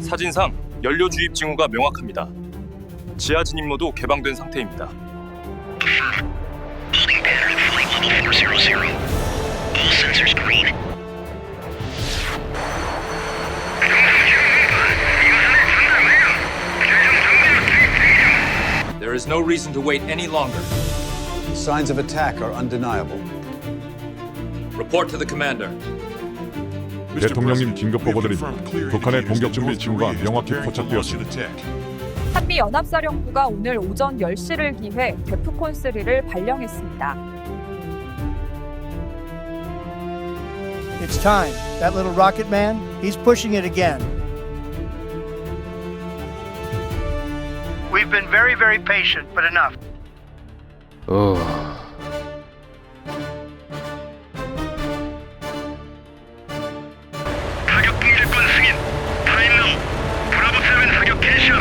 사진상 연료 주입 징후가 명확합니다. 지하 진입로도 개방된 상태입니다. Holding pattern flight level 400. All sensors green. There is no reason to wait any longer. Signs of attack are undeniable. Report to the commander. 대통령님 긴급 보고드립니다. 북한의 공격 준비 징후가 명확히 포착되었습니다. 한미 연합사령부가 오늘 오전 10시를 기해 데프콘 3를 발령했습니다. It's time. That little rocket man, he's pushing it again. We've been very, very patient, but enough. 사격 공작권 승인. 타임로. 브라보 7 사격 개시.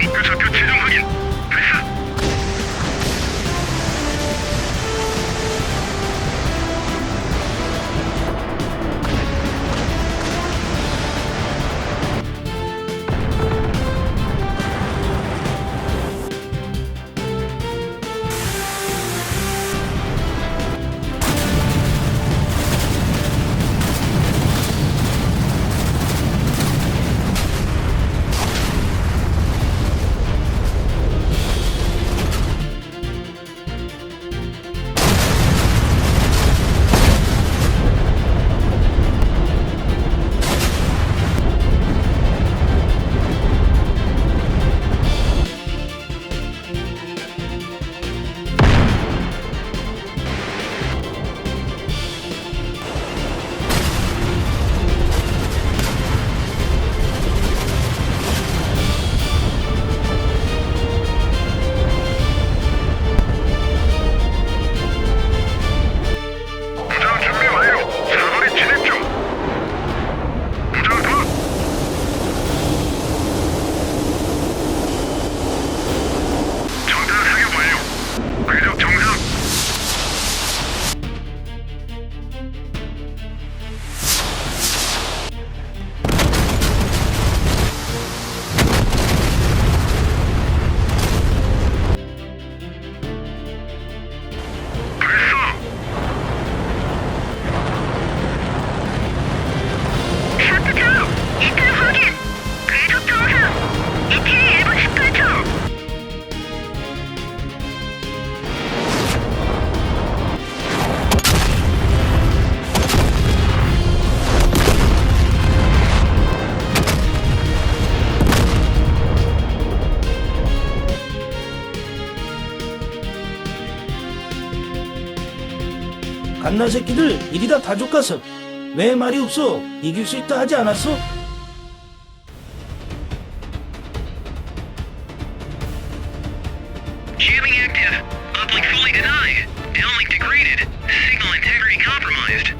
목표 좌표 최종 확인. 발사. 무장 준비 완료. 사거리 진입 중. 무장 더. 정찰 사격 완료. 궤적 정상. 발사. 샤트다운! 이탈 확인! 궤적 정상! ETA 1분 18초! 갓나 새끼들 이리다 다 족가서 왜 말이 없어? 이길 수 있다 하지 않았어? Jamming active. Uplink fully denied. Downlink degraded. Signal integrity compromised.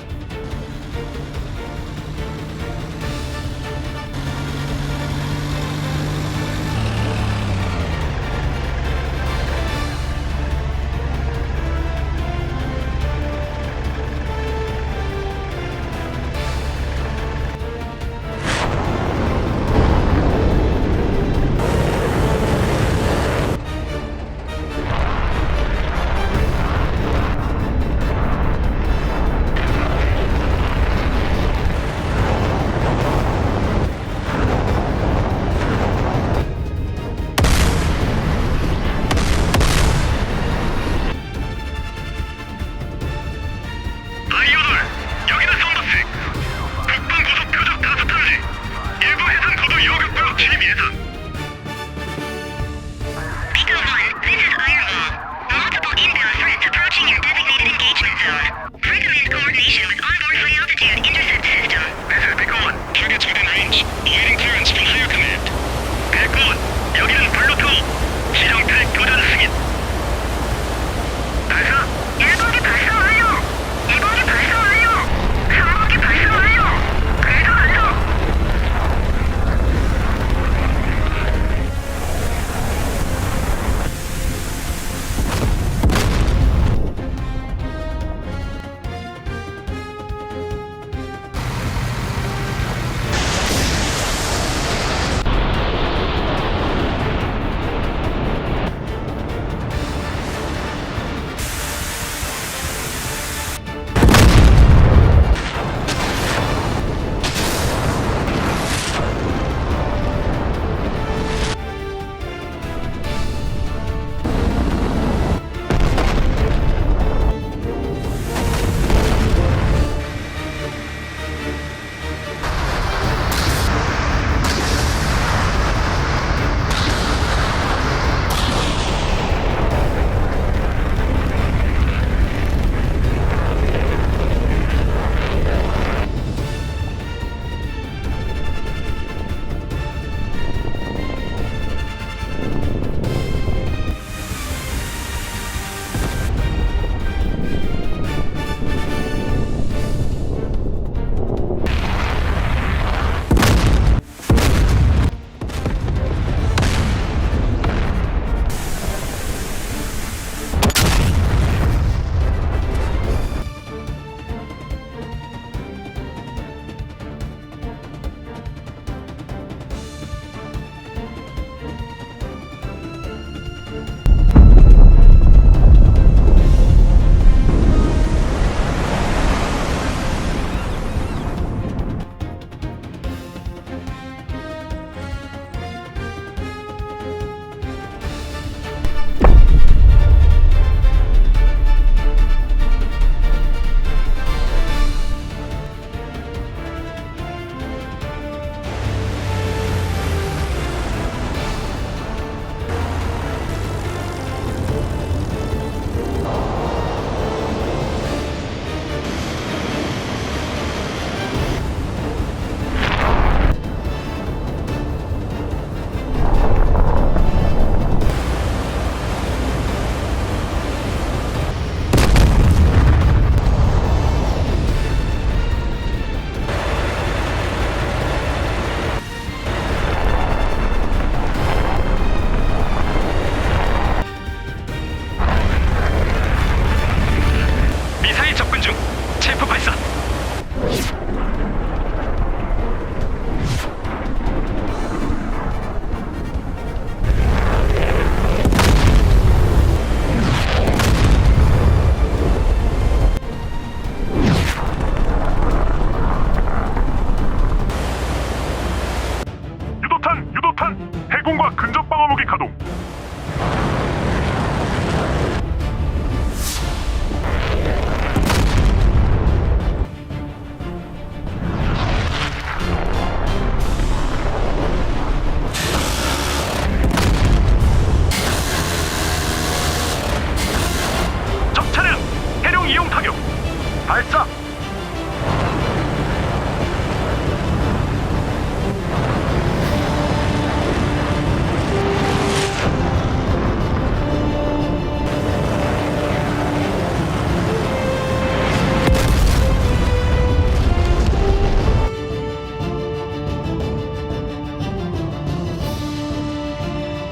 셰프 발사. 유도탄! 해군과 근접 방어 무기 가동! 적 차량 해룡 이용 타격. 발사.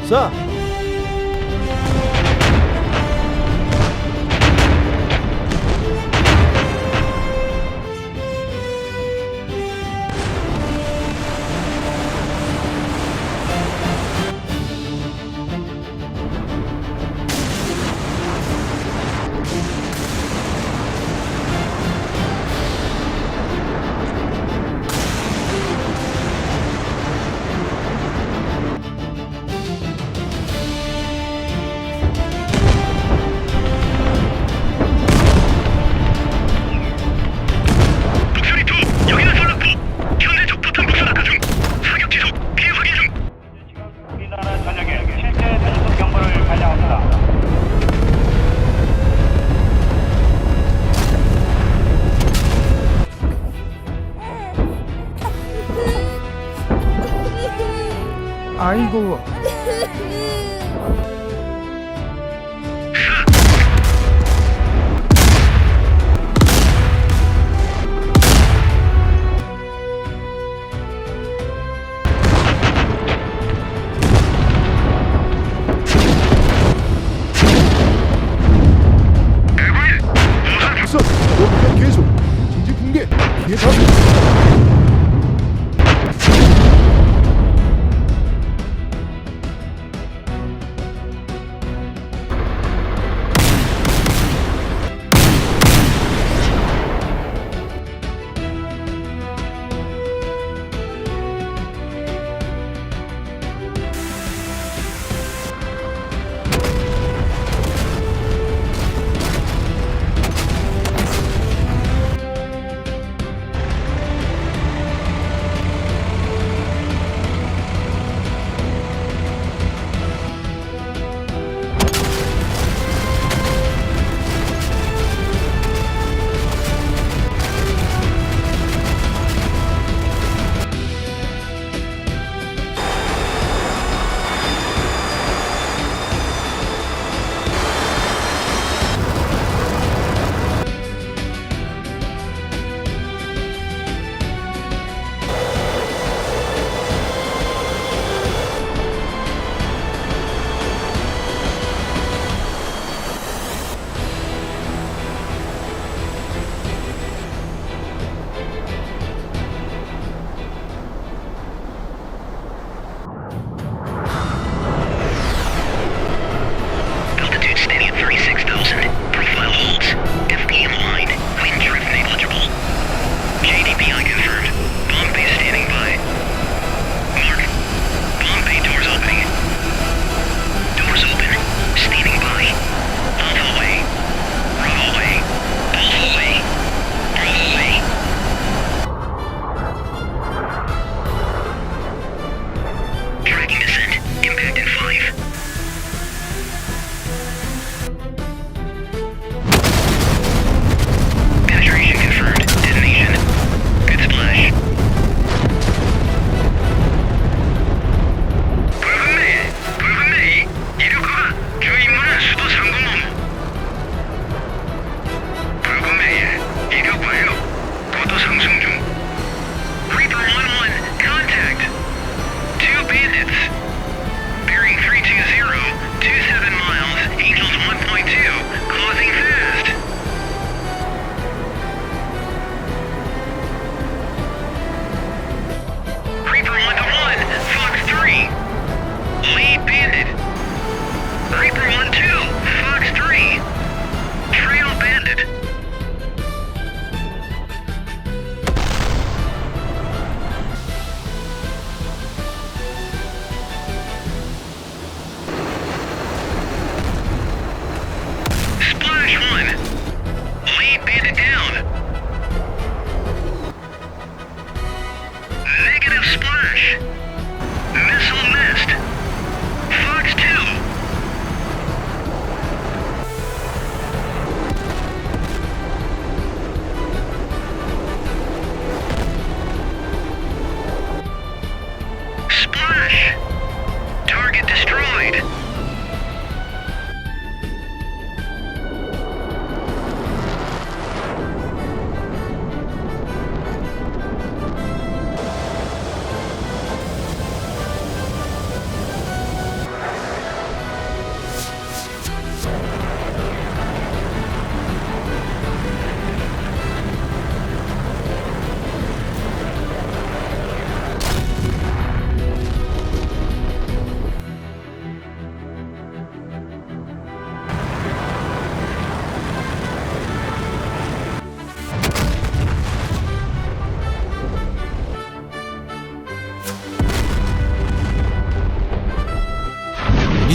Sir, 목소리 2. 여기는 전락부. 현재 적 포탄 복수 낙하 중. 사격 지속. 피해 확인 중. 우리나라 전역에 실제 단속 경보를 발령합니다. 아이고. 있어! 여기까지 계속! 진지 붕괴! 뒤에 다수!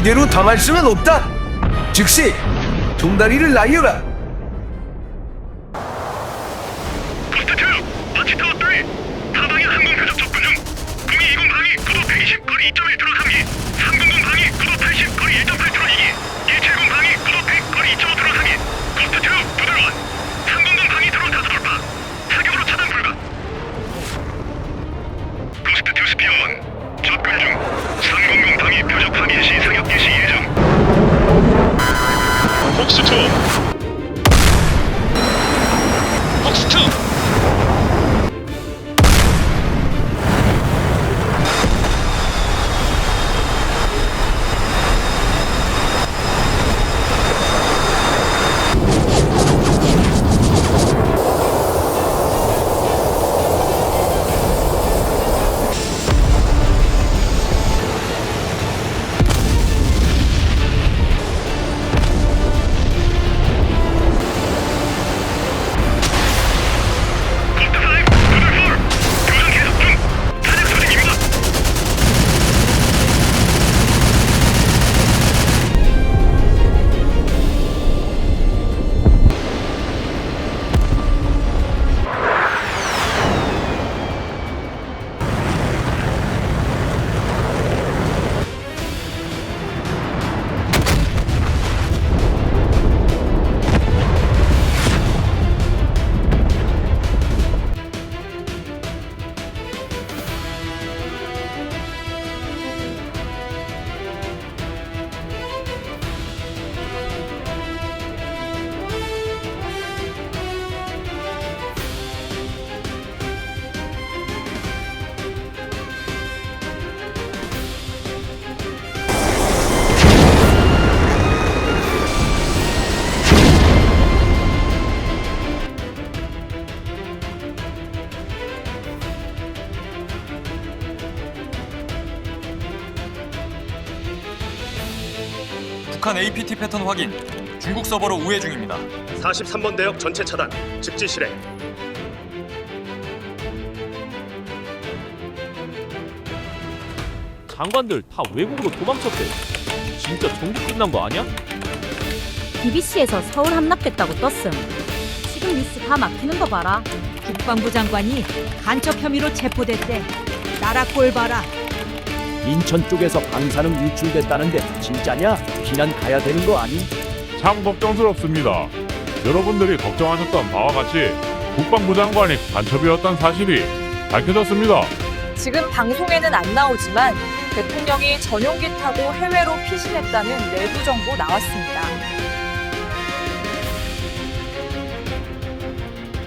이대로 당할 수는 없다. 즉시 종다리를 날려라. 코스트2 마치타워 3 사방의 항공 표적 접근 중 0220 방위 고도 120 거리 2.1km 3기 300 방위 고도 80 거리 1.8km 2기 170 방위 고도 100 거리 2.5km 3기 코스트2 부들원 300 방위 드론 다수 돌파 사격으로 차단 불가 코스트2 스피어 1 접근 중 300 방위 표적 확인 시 사격 개시 예정 폭스2 폭스2 북한 APT 패턴 확인. 중국 서버로 우회 중입니다. 43번 대역 전체 차단. 즉지 실행. 장관들 다 외국으로 도망쳤대. 진짜 전국 끝난 거 아니야? BBC에서 서울 함락됐다고 떴음. 지금 뉴스 다 막히는 거 봐라. 국방부 장관이 간첩 혐의로 체포됐대. 나라 꼴 봐라. 인천 쪽에서 방사능 유출됐다는데 진짜냐? 비난 가야 되는 거 아니? 참 걱정스럽습니다. 여러분들이 걱정하셨던 바와 같이 국방부 장관이 간첩이었던 사실이 밝혀졌습니다. 지금 방송에는 안 나오지만 대통령이 전용기 타고 해외로 피신했다는 내부 정보 나왔습니다.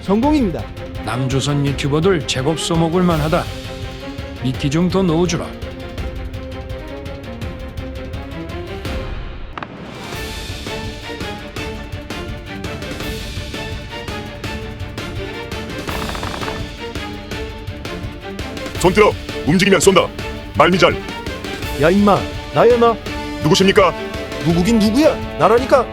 성공입니다. 남조선 유튜버들 제법 써먹을 만하다. 미끼 좀 더 넣어주라. 손 들어. 움직이면 쏜다. 말미잘. 야 임마, 나야 나. 누구십니까? 누구긴 누구야? 나라니까.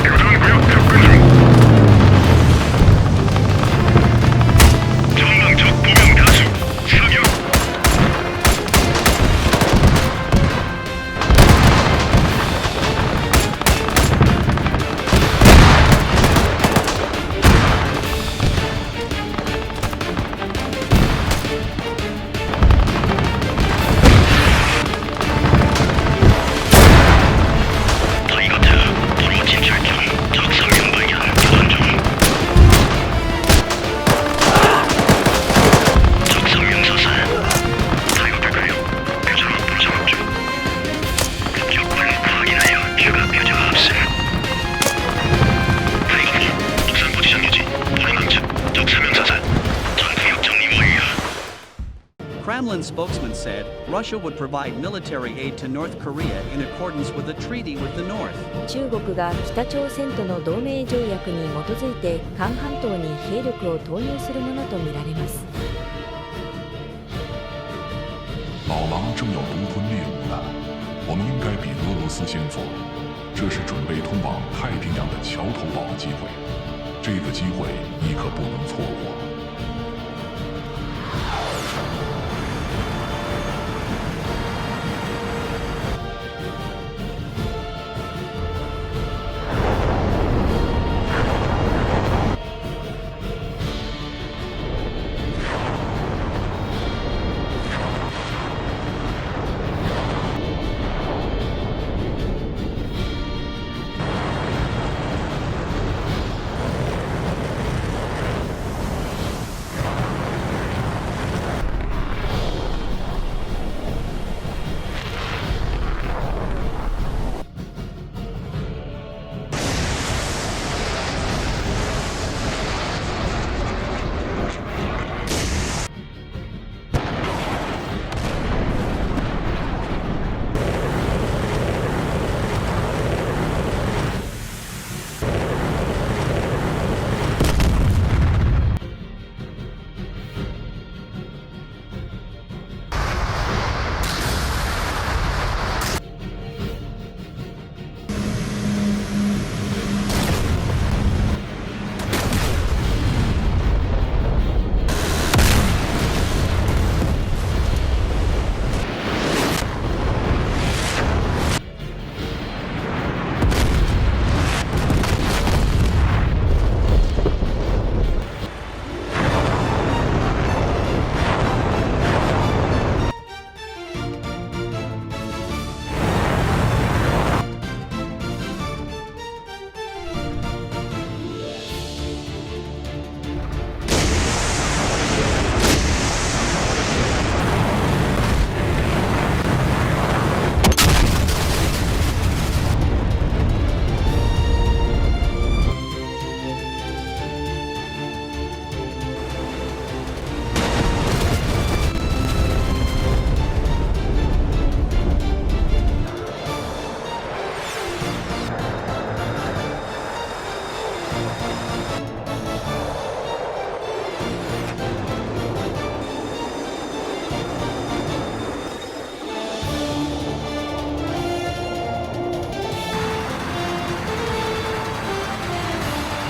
교전 Kremlin spokesman said Russia would provide military aid to North Korea in accordance with a treaty with the North. 中国が北朝鮮との同盟条約に基づいて韓半島に兵力を投入するものとみられます。老狼正要独吞猎物呢，我们应该比俄罗斯先做，这是准备通往太平洋的桥头堡的机会，这个机会你可不能错过。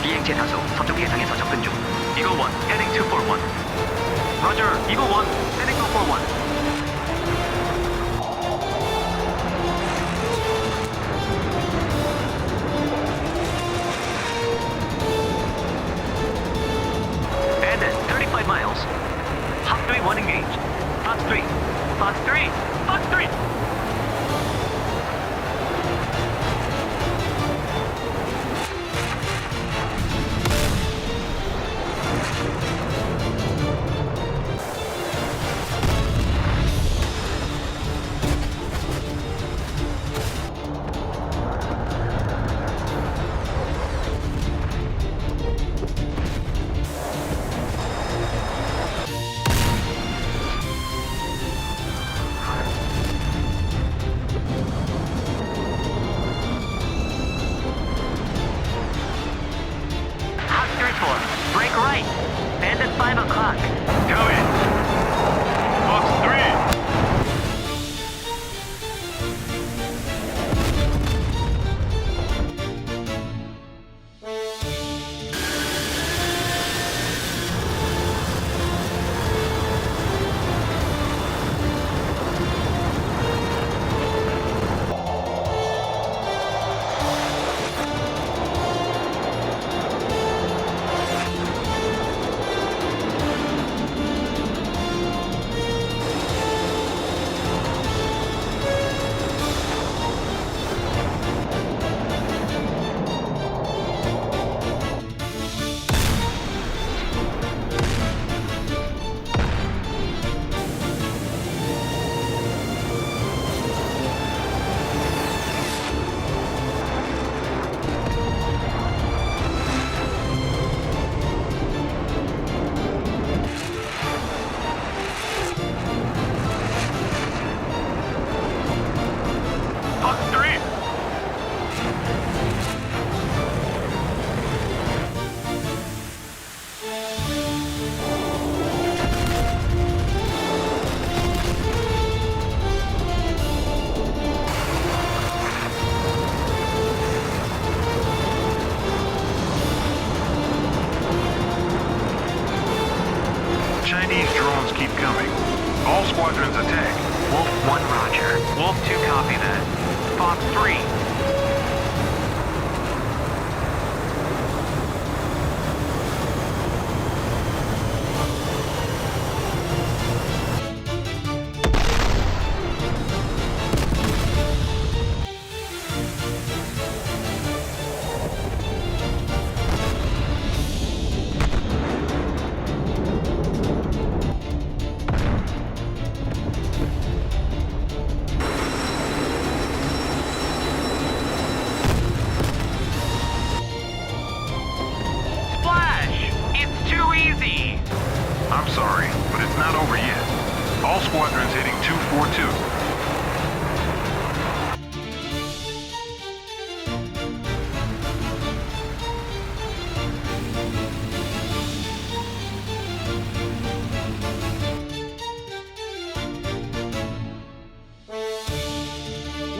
비행체 다수 서쪽 해상에서 접근 중. Eagle 1, heading 241. Roger, Eagle 1, heading 241. Bandit, 35 miles. Hawk 3 1 engaged. Fox 3. Fox 3. Fox 3. Break right. Bandit 5 o'clock. Go in. Fox 3. Chinese drones keep coming. All squadrons attack. Wolf 1, roger. Wolf 2, copy that. Fox 3. I'm sorry, but it's not over yet. All squadrons heading 242.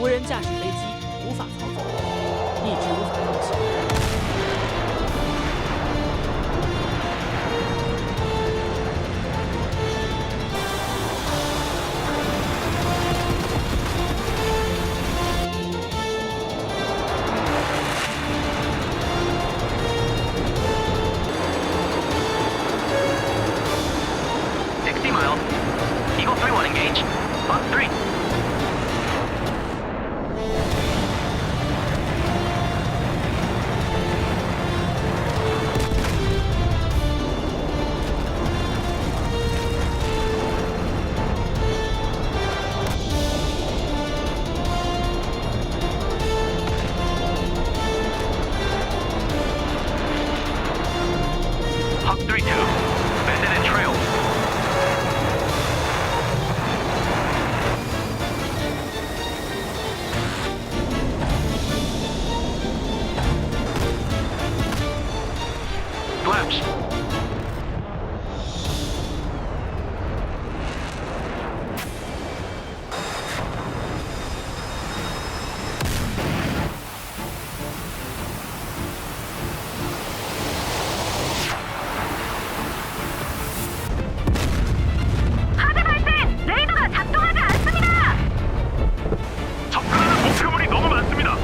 无人驾驶飞机无法操作，一直无法放弃。Eagle 3-1 engage. Fox 3. Hawk 3-2. Bandit in trail. Flaps. 하대 발생! 레이더가 작동하지 않습니다! 접근하는 목표물이 너무 많습니다.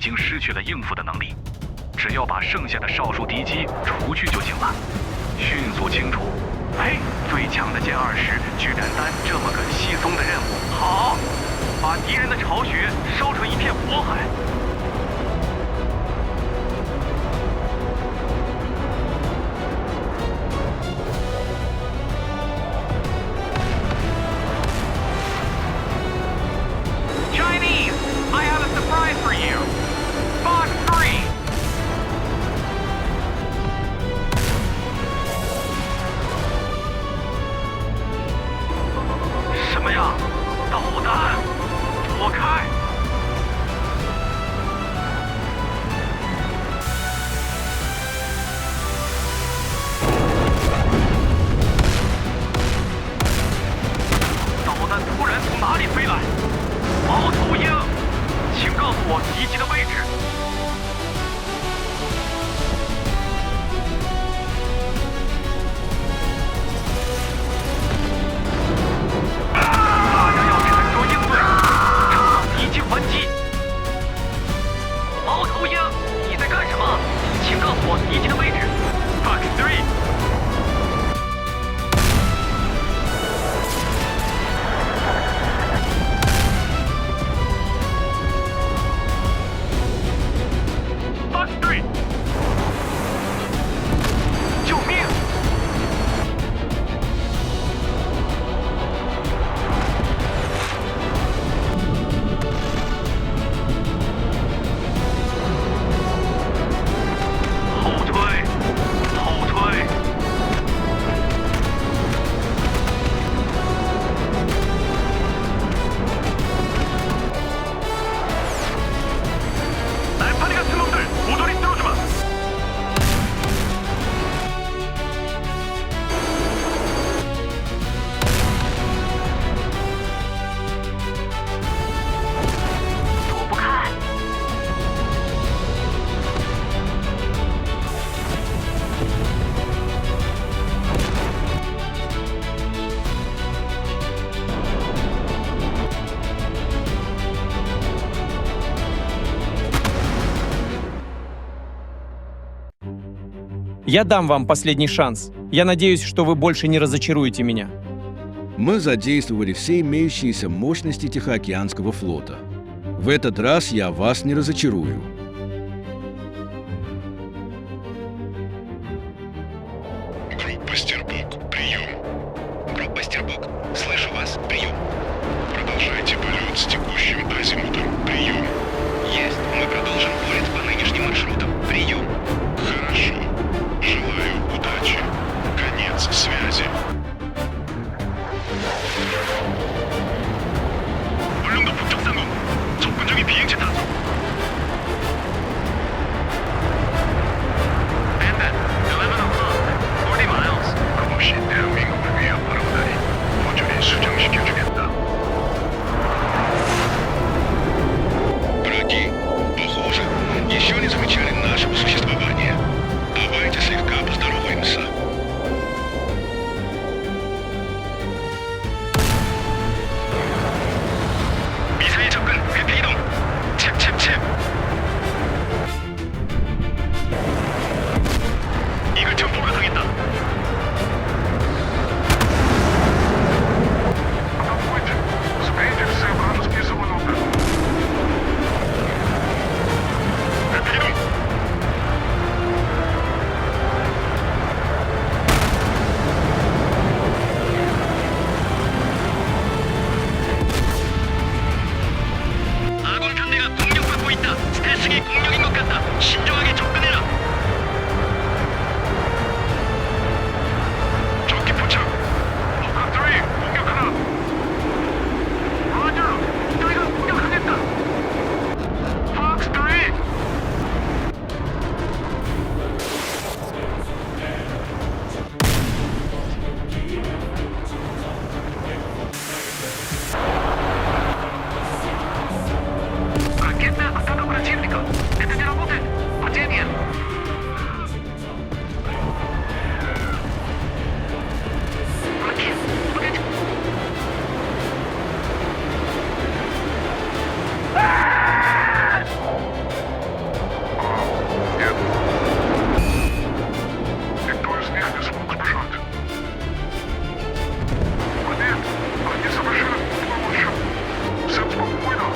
已经失去了应付的能力，只要把剩下的少数敌机除去就行了。迅速清除。嘿，最强的歼20居然担这么个稀松的任务，好，把敌人的巢穴烧成一片火海。Chinese, I have a surprise for you. Fox 3. 什么呀？导弹！躲开！ Я дам вам последний шанс. Я надеюсь, что вы больше не разочаруете меня. Мы задействовали все имеющиеся мощности Тихоокеанского флота. В этот раз я вас не разочарую. Группа Стербок, прием. Группа Стербок, слышу вас, прием. Продолжайте полет с текущим азимутом, прием. Есть, мы продолжим полет по нынешним маршрутам, прием. Хорошо, желаю удачи. Конец связи. 물론도 북쪽 상공, 접근 중인 비행체 탑. Bandit, 11 o'clock, 40 miles. 그것이 대한민국을 위협하러 오다니 모조리 수정시켜주겠다. Враги, похоже, еще не замечали нашего существования. Давайте слегка поздороваемся. 미사일 접근, 회피 이동. 칩. 이글 정보가 당했다. 회피 이동. 아군 편대가 공격받고 있다. 스텔스기 공격인 것 같다. 신중하게 접근해라. 적기 포착. 어카 3 공격하라. 로저. 저희가 공격하겠다. 폭스 3. Ракета атака противника. Это не работает. Падение. Ракет. Погоди. Нет. Никто из них не смог сбежать. Нет, они совершили помощь. Всем спокойно.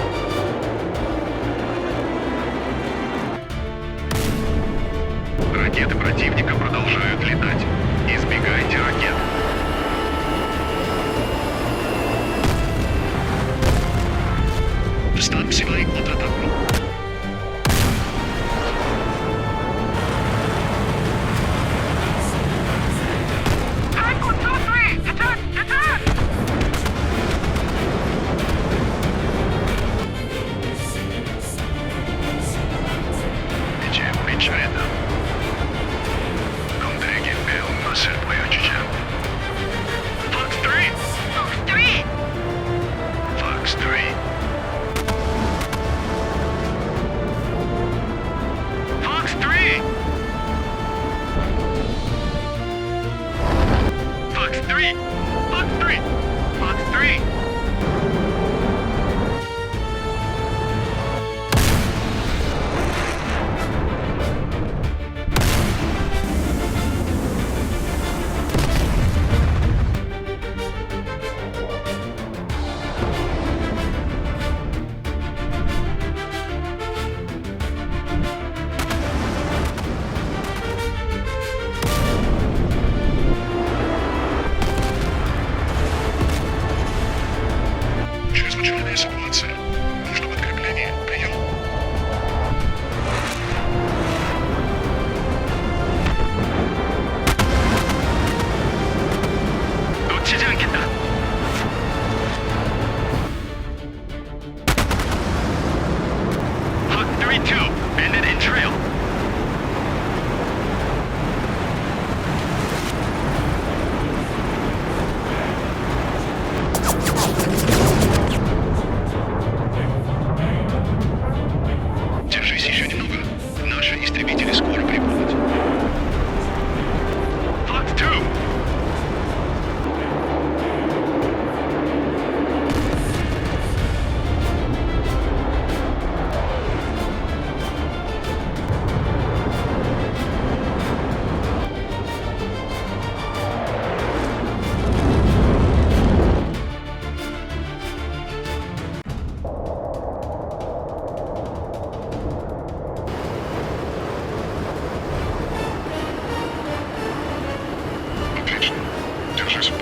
Ракеты противника продолжают летать. Избегайте ракет. Встань, силай контратаку. Ничего нечаянно. 놈들에게 배운 맛을 보여주자. Fox 3! Fox 3! Fox 3. Fox 3! Fox 3! Fox 3! Fox 3!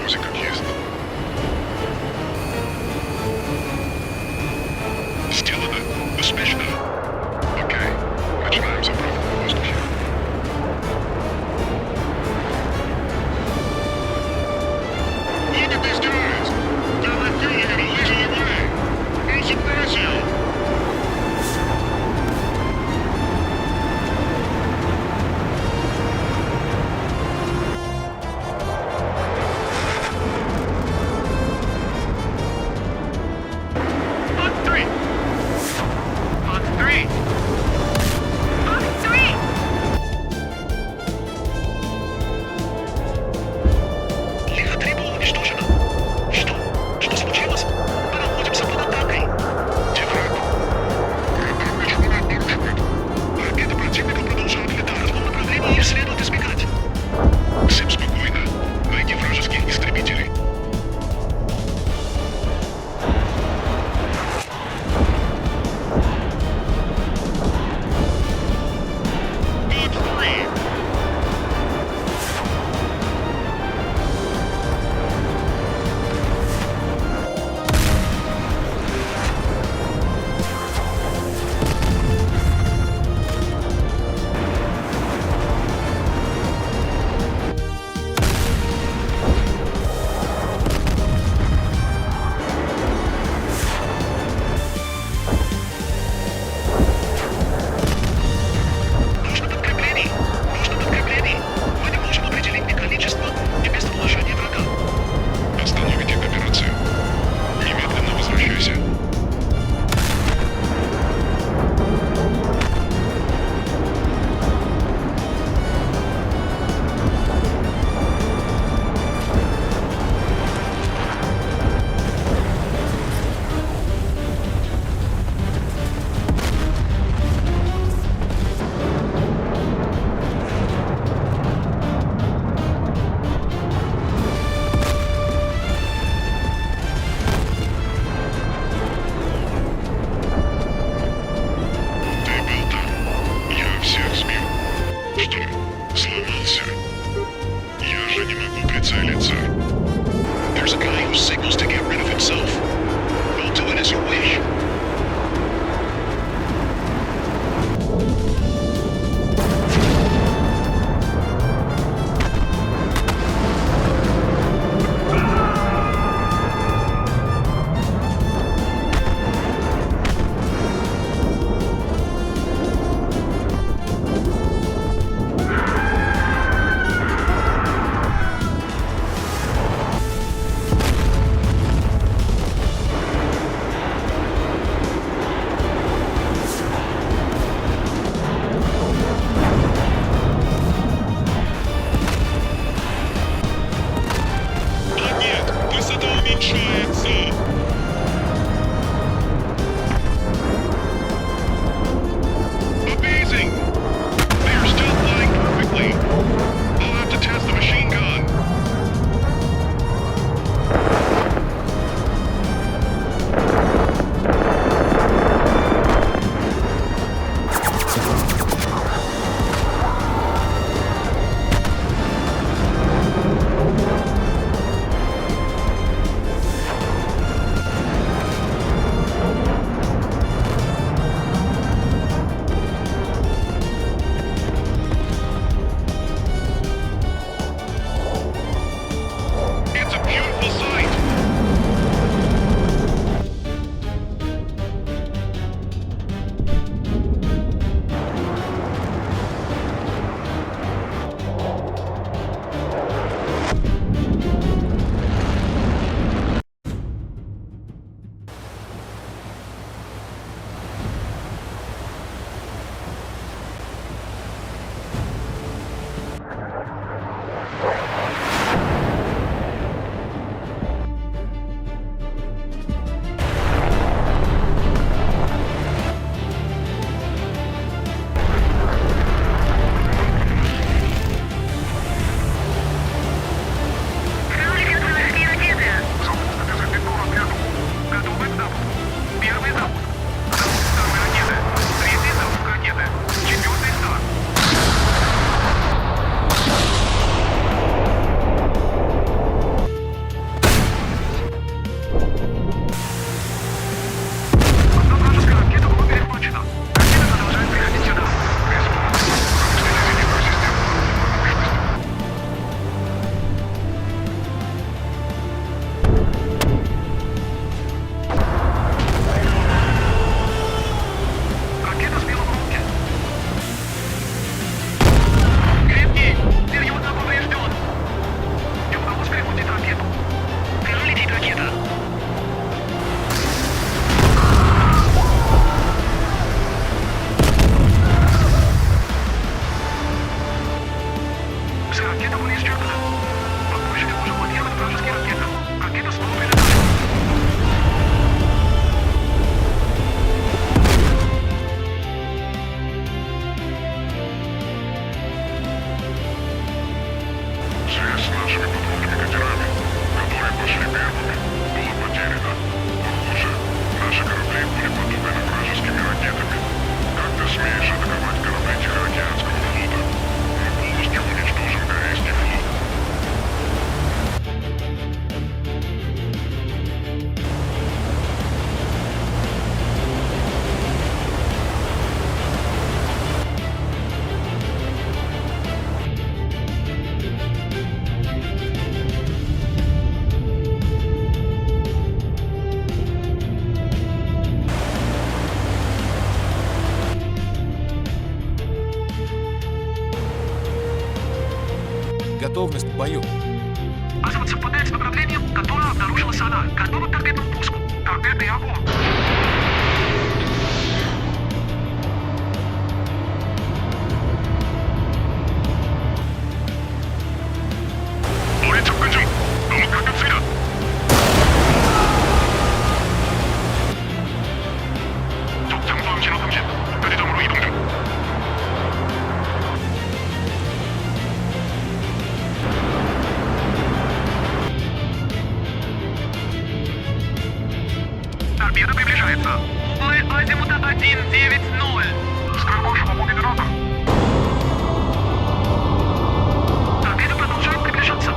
Пусть как есть. Сделано. Успешно. Окей. Начинаем заправку в воздухе. Look at these guys! They're refueling in a leisurely way! I'll surprise you! There's a guy who signals to get rid of himself. I'll do it as you wish. готовность к бою. База совпадает с направлением, которое обнаружилась она. Готова к торпедному пуску. Торпедный огонь. 우리 접근 중. 너무 가깝습니다. 적 장소함 신호 감지. 목표 지점으로 이동 중. Торпеда приближается. Углы азимута 190. Скоробашева будет рада. Торпеда продолжает приближаться.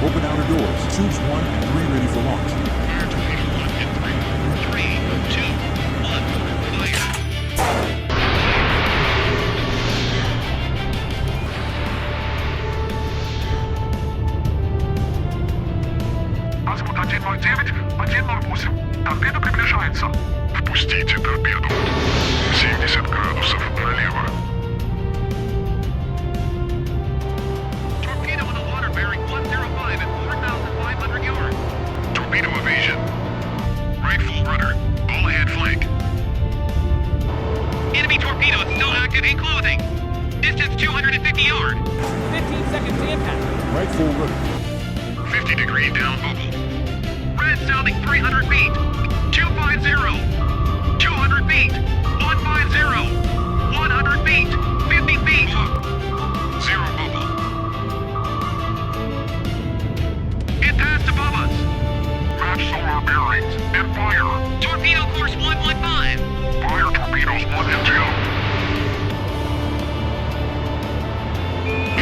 Open outer doors. Tubes 1 and 3 ready for launch. Азимут 109, 108. Торпеда приближается. Впустите торпеду. 70 градусов налево. Torpedo with a water bearing 105 at 4,500 yards. Torpedo evasion. Right full rudder. All ahead flank. Enemy torpedo is still active in closing. Distance 250 yards. 15 seconds to impact. Right full rudder. 50 degree down mobile. Red sounding 300 feet. 250. 200 feet. 150. 100 feet. 50 feet. Zero mobile. It passed above us. Match solar bearings and fire. Torpedo course 115. Fire torpedoes 1 and 2.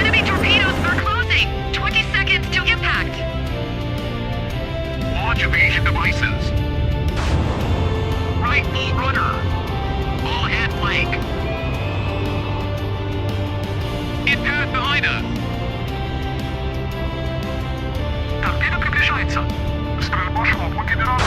Enemy torpedoes are closing. 20 seconds to impact. Launch evasion devices. Right full rudder. All ahead flank. It passed behind us. Торпеда приближается. Стрельба шла по генератору.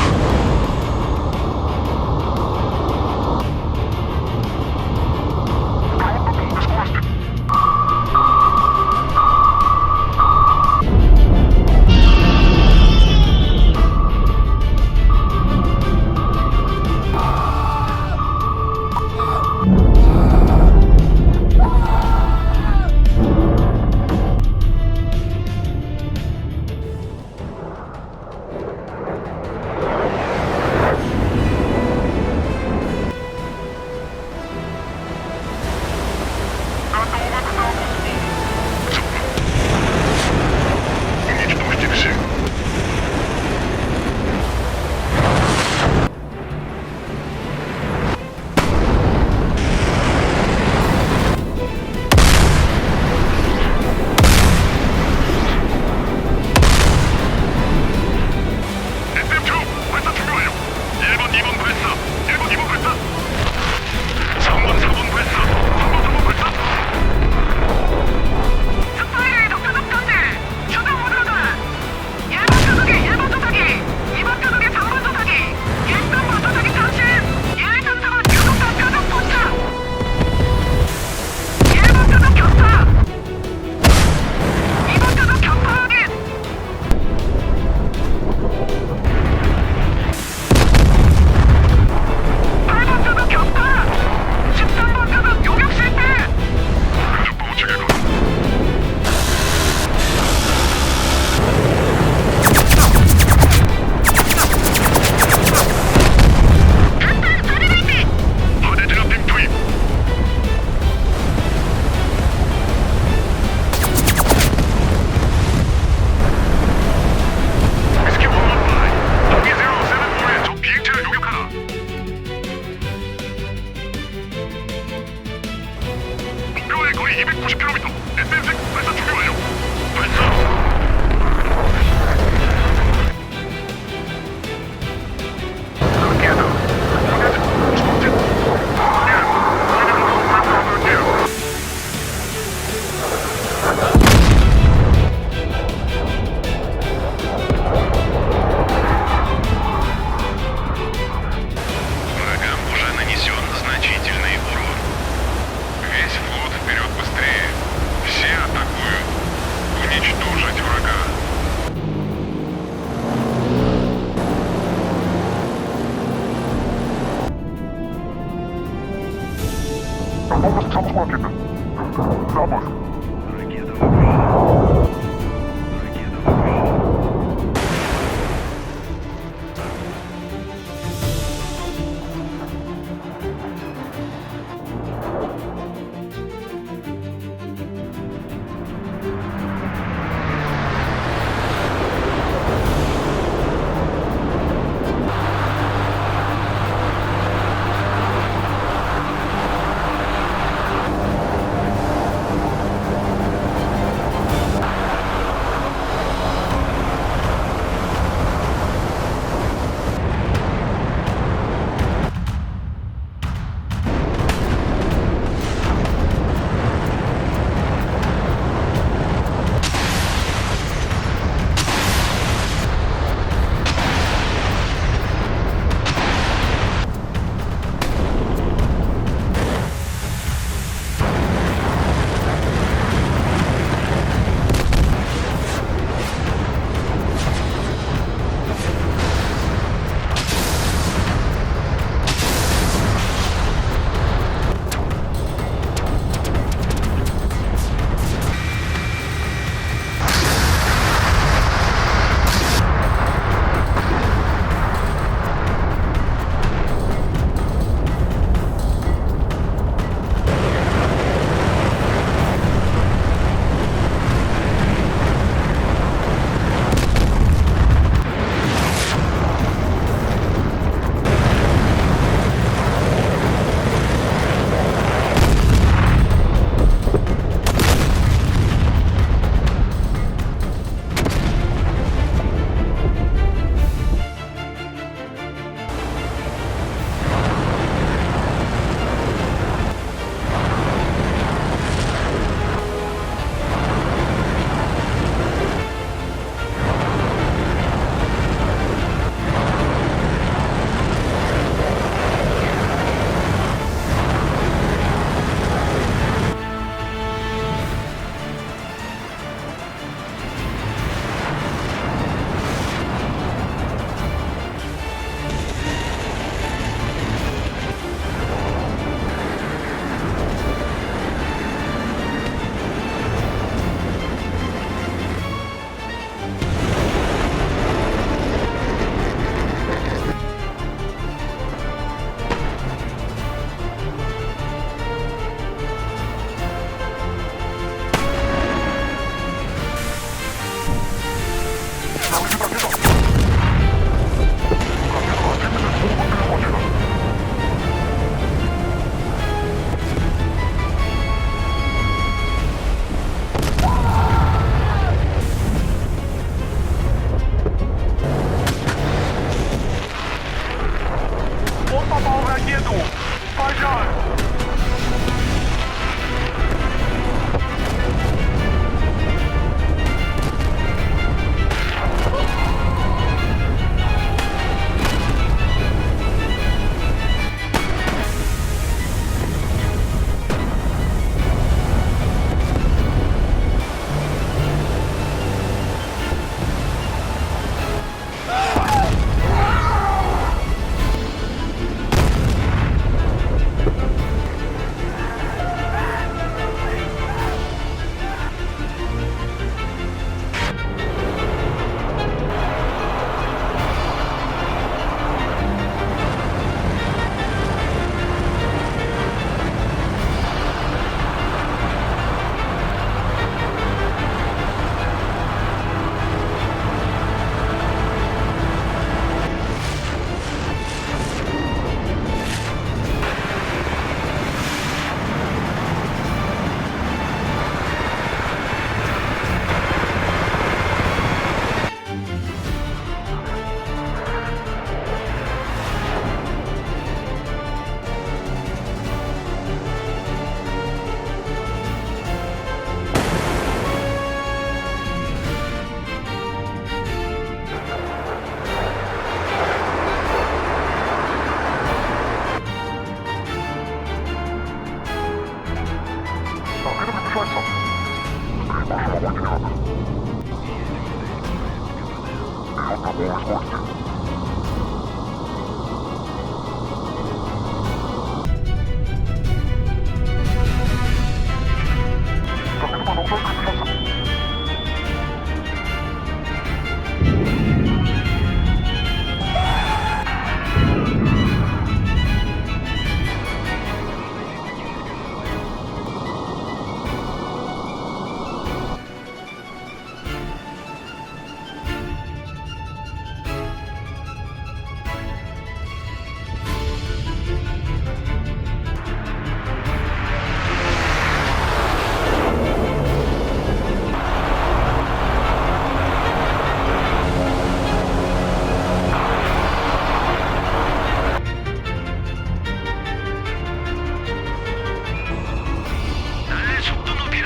나의 속도 높이는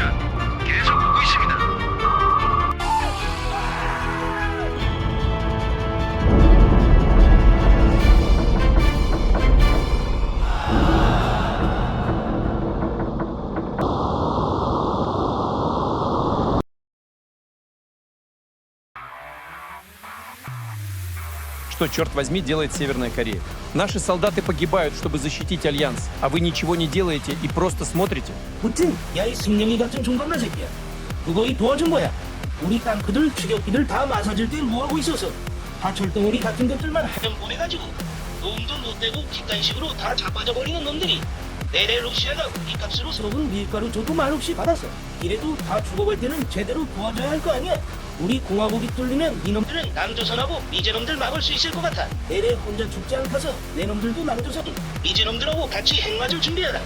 계속 오고 있습니다. Что, черт возьми, делает Северная Корея? Наши солдаты погибают, чтобы защитить Альянс, а вы ничего не делаете и просто смотрите? 무튼 야이 승냥이 같은 종갓나 새끼야. 그거이 도와준 거야. 우리 탱크들, 추격기들 다 마사질 때 뭐하고 있어서 하철덩어리 같은 것들만 하면 보내가지고 도움도 못되고 뒷단식으로 다 자빠져버리는 놈들이 내래 러시아가 우리 값으로 썩은 밀가루 줘도 말없이 받았어. 이래도 다 죽어갈 때는 제대로 도와줘야 할 거 아니야. 우리 공화국이 뚫리면 이놈들은 남조선하고 미제놈들 막을 수 있을 것 같아. 내래 혼자 죽지 않고서 내 놈들도 남조선 미제놈들하고 같이 핵맞을 준비하라.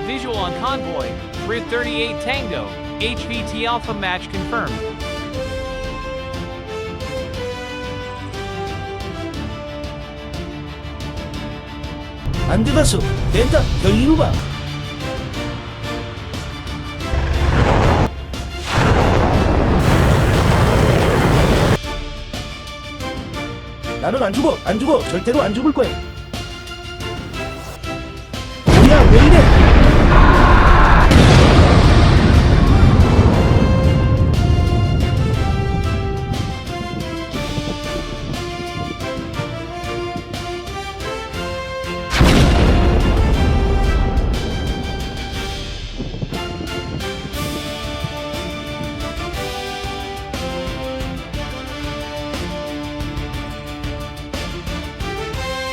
Visual on convoy. 338 Tango. HVT Alpha match confirmed. 안 들어갔어. 됐다. 열리로 봐. 나는 안 죽어. 안 죽어. 절대로 안 죽을 거야. 뭐야, 왜 이래?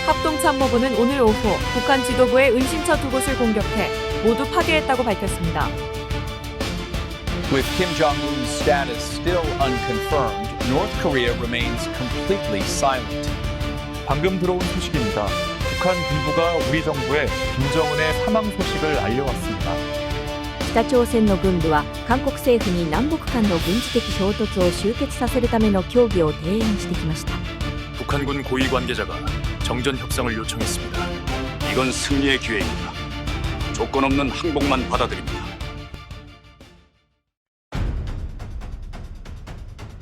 합동참모부는 오늘 오후 북한 지도부의 은신처 두 곳을 공격해 모두 파괴했다고 밝혔습니다. With Kim Jong-un's status still unconfirmed, North Korea remains completely silent. 방금 들어온 소식입니다. 북한 군부가 우리 정부에 김정은의 사망 소식을 알려왔습니다. 北朝鮮の軍部は韓国政府に南北間の軍事的衝突を終結させるための協議を提案してきました。 북한군 고위 관계자가 정전 협상을 요청했습니다. 이건 승리의 기회입니다. 조건 없는 항복만 받아들입니다.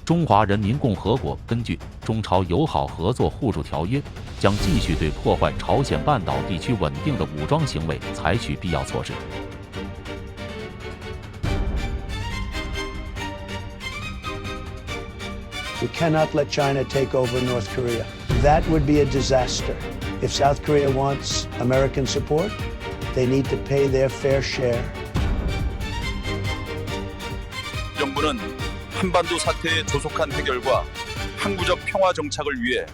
中华人民共和国根据中朝友好合作互助条约，将继续对破坏朝鲜半岛地区稳定的武装行为采取必要措施。 We cannot let China take over North Korea. That would be a disaster. If South Korea wants American support, they need to pay their fair share. 정부는 한반도 사태의 조속한 해결과 항구적 평화 정착을 위해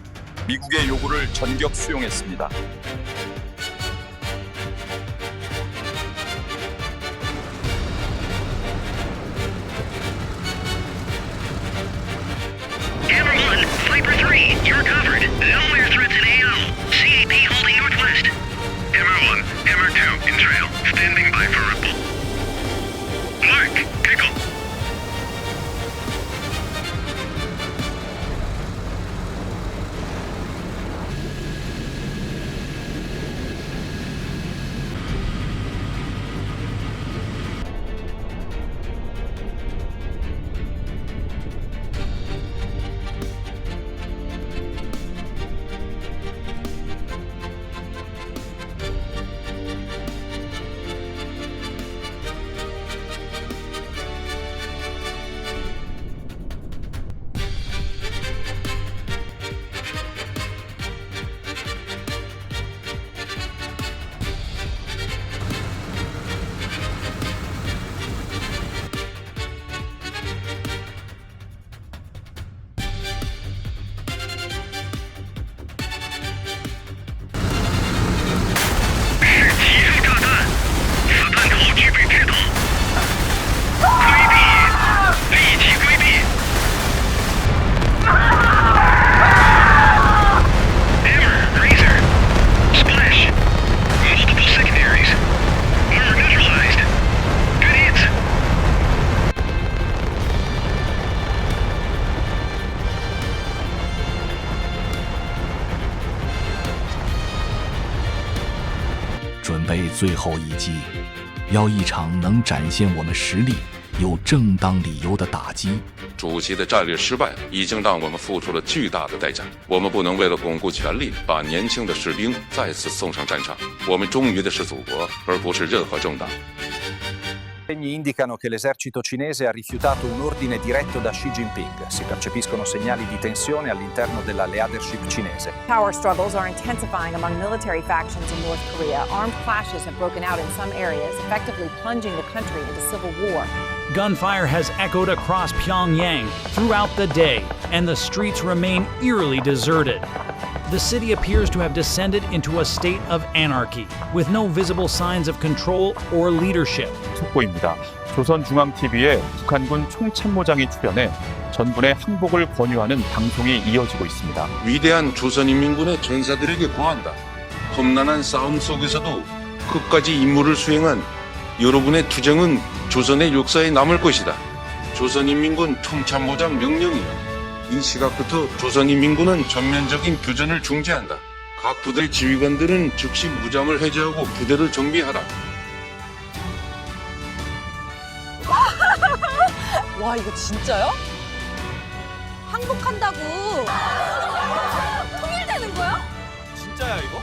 미국의 요구를 전격 수용했습니다. Hammer 1, Viper 3, you're covered. No air threats in AO. CAP holding northwest. Hammer 1, Hammer 2, in trail. Standing by for report. Mark, pickle.准备最后一击，要一场能展现我们实力、有正当理由的打击。主席的战略失败已经让我们付出了巨大的代价，我们不能为了巩固权力，把年轻的士兵再次送上战场。我们忠于的是祖国，而不是任何政党。 Segni indicano che l'esercito cinese ha rifiutato un ordine diretto da Xi Jinping. Si percepiscono segnali di tensione all'interno della leadership cinese. Power struggles are intensifying among military factions in North Korea. Armed clashes have broken out in some areas, effectively plunging the country into civil war. Gunfire has echoed across Pyongyang throughout the day, and the streets remain eerily deserted. The city appears to have descended into a state of anarchy, with no visible signs of control or leadership. 속보입니다. 조선중앙TV에 북한군 총참모장이 출연해 전군의 항복을 권유하는 방송이 이어지고 있습니다. 위대한 조선인민군의 전사들에게 고한다. 험난한 싸움 속에서도 끝까지 임무를 수행한 여러분의 투쟁은 조선의 역사에 남을 것이다. 조선인민군 총참모장 명령이다. 이 시각부터 조선인민군은 전면적인 교전을 중지한다. 각 부대 지휘관들은 즉시 무장을 해제하고 부대를 정비하라. 와, 이거 진짜요? 항복한다고. 통일되는 거야? 진짜야 이거?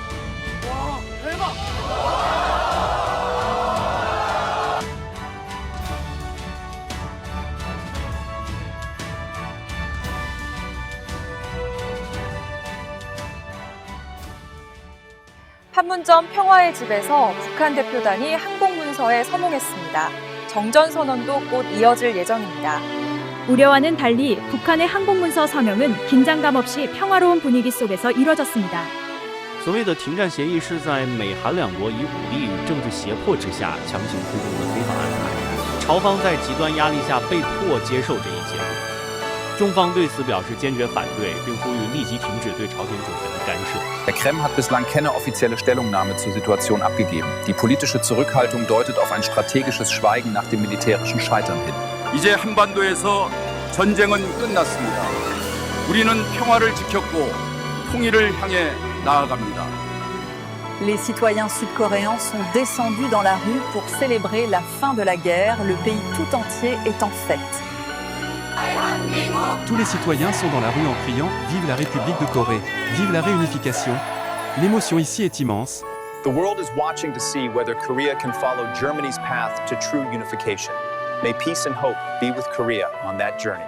와, 대박. 판문점 평화의 집에서 북한 대표단이 항복문서에 서명했습니다. 정전선언도 곧 이어질 예정입니다. 우려와는 달리 북한의 항복문서 서명은 긴장감 없이 평화로운 분위기 속에서 이뤄졌습니다. 所谓的停战协议是在美韩两国以武力与政治胁迫之下强行推动的非法安排，朝方在极端压力下被迫接受这一结果。中方对此表示坚决反对，并呼吁立即停止对朝鲜主权的干涉。 Der Kreml hat bislang keine offizielle Stellungnahme zur Situation abgegeben. Die politische Zurückhaltung deutet auf ein strategisches Schweigen nach dem militärischen Scheitern hin. 이제 한반도에서 전쟁은 끝났습니다. 우리는 평화를 지켰고 통일을 향해 나아갑니다. Les citoyens sud-coréens sont descendus dans la rue pour célébrer la fin de la guerre. Le pays tout entier est en fête. Tous les citoyens sont dans la rue en criant « Vive la République de Corée ! Vive la réunification !» L'émotion ici est immense. The world is watching to see whether Korea can follow Germany's path to true unification. May peace and hope be with Korea on that journey.